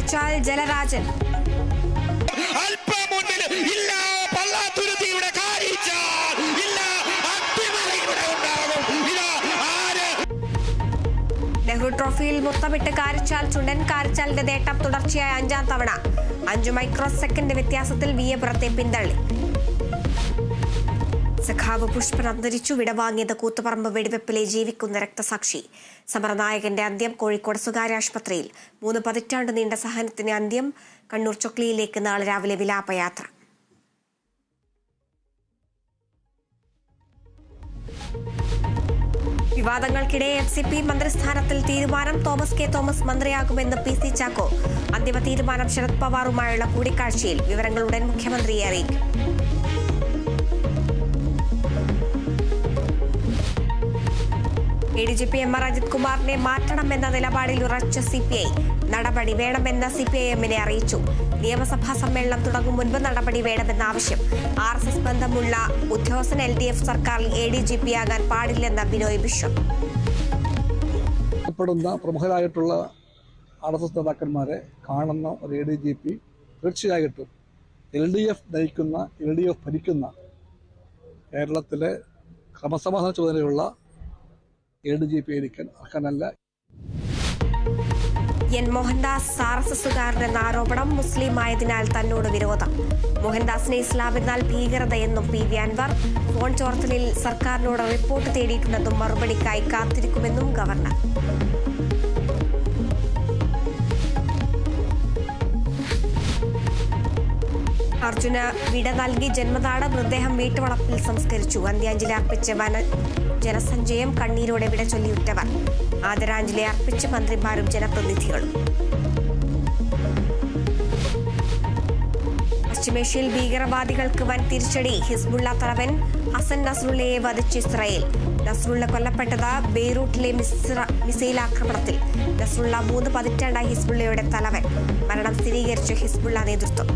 കാരിച്ചാൽ ജലരാജൻ. നെഹ്റു ട്രോഫിയിൽ മുത്തമിട്ട് കാരിച്ചാൽ ചുണ്ടൻ. കാരിച്ചാലിന്റെ നേട്ടം തുടർച്ചയായ 5ാം തവണ. 5 മൈക്രോ സെക്കൻഡ് വ്യത്യാസത്തിൽ വിയപുറത്തെ പിന്തള്ളി. സഖാവ് പുഷ്പൻ അന്തരിച്ചു. വിടവാങ്ങിയത് കൂത്തുപറമ്പ് വെടിവെപ്പിലെ ജീവിക്കുന്ന രക്തസാക്ഷി. സമരനായകന്റെ അന്ത്യം. കോഴിക്കോട് സ്വകാര്യ ആശുപത്രിയിൽ 3 പതിറ്റാണ്ട് നീണ്ട സഹനത്തിന് അന്ത്യം. കണ്ണൂർ ചൊക്ലിയിലേക്ക് നാളെ രാവിലെ വിലാപയാത്ര. വിവാദങ്ങൾക്കിടെ FCP മന്ത്രിസ്ഥാനത്തിൽ തീരുമാനം. തോമസ് കെ തോമസ് മന്ത്രിയാകുമെന്ന് PC ചാക്കോ. അന്തിമ തീരുമാനം ശരത് പവാറുമായുള്ള കൂടിക്കാഴ്ചയിൽ. വിവരങ്ങൾ ഉടൻ മുഖ്യമന്ത്രിയെ അറിയിക്കും. ADGP MR അജിത് കുമാറിനെ മാറ്റണമെന്ന നിലപാടിൽ ഉറച്ച CPI. നടപടി വേണമെന്ന് CPIM-നെ അറിയിച്ചു. നിയമസഭാ സമ്മേളനം തുടങ്ങും മുൻപ് നടപടി വേണമെന്ന ആവശ്യം. RSS ബന്ധമുള്ള ഉദ്യോഗസ്ഥൻ LDF സർക്കാരിൽ ADGP ആകാൻ പാടില്ലെന്ന ബിനോയ് വിശ്വം. പ്രമുഖരായിട്ടുള്ള RSS നേതാക്കന്മാരെ കാണുന്ന ഒരു ADGP തീർച്ചയായിട്ടും LDF ഭരിക്കുന്ന കേരളത്തിലെ ക്രമസമാധാന ചുമതലയുള്ള ADGP ആയിരിക്കാൻ അർഹനല്ല. എൻ മോഹൻദാസ് RSSകാരനെന്ന ആരോപണം. മുസ്ലിം ആയതിനാൽ തന്നോട് വിരോധം. മോഹൻദാസിനെ ഇസ്ലാമെന്നാൽ ഭീകരതയെന്നും PV അൻവർ. ഫോൺ ചോർത്തലിൽ സർക്കാരിനോട് റിപ്പോർട്ട് തേടിയിട്ടുണ്ടെന്നും മറുപടിക്കായി കാത്തിരിക്കുമെന്നും ഗവർണർ. അർജുന വിട നൽകി ജന്മനാട്. മൃതദേഹം വീട്ടുവളപ്പിൽ സംസ്കരിച്ചു. അന്ത്യാഞ്ജലി അർപ്പിച്ച് ജനസഞ്ചയം. കണ്ണീരോടെ വിട ചൊല്ലിയുറ്റവർ. ആദരാഞ്ജലി അർപ്പിച്ച് മന്ത്രിമാരും ജനപ്രതിനിധികളും. പശ്ചിമേഷ്യയിൽ ഭീകരവാദികൾക്ക് വൻ തിരിച്ചടി. ഹിസ്ബുള്ള തലവൻ ഹസൻ നസ്രുള്ളയെ വധിച്ച് ഇസ്രായേൽ. നസ്രുള്ള കൊല്ലപ്പെട്ടത് ബെയ്റൂട്ടിലെ മിസൈൽ ആക്രമണത്തിൽ. നസ്രുള്ള 3 പതിറ്റാണ്ടായി ഹിസ്ബുള്ളയുടെ തലവൻ. മരണം സ്ഥിരീകരിച്ച ഹിസ്ബുള്ള നേതൃത്വം.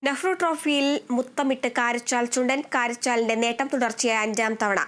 നെഹ്റു ട്രോഫിയിൽ മുത്തമിട്ട് കാരിച്ചാൽ ചുണ്ടൻ. കാരിച്ചാലിന്റെ നേട്ടം തുടർച്ചയായ 5ാം തവണ.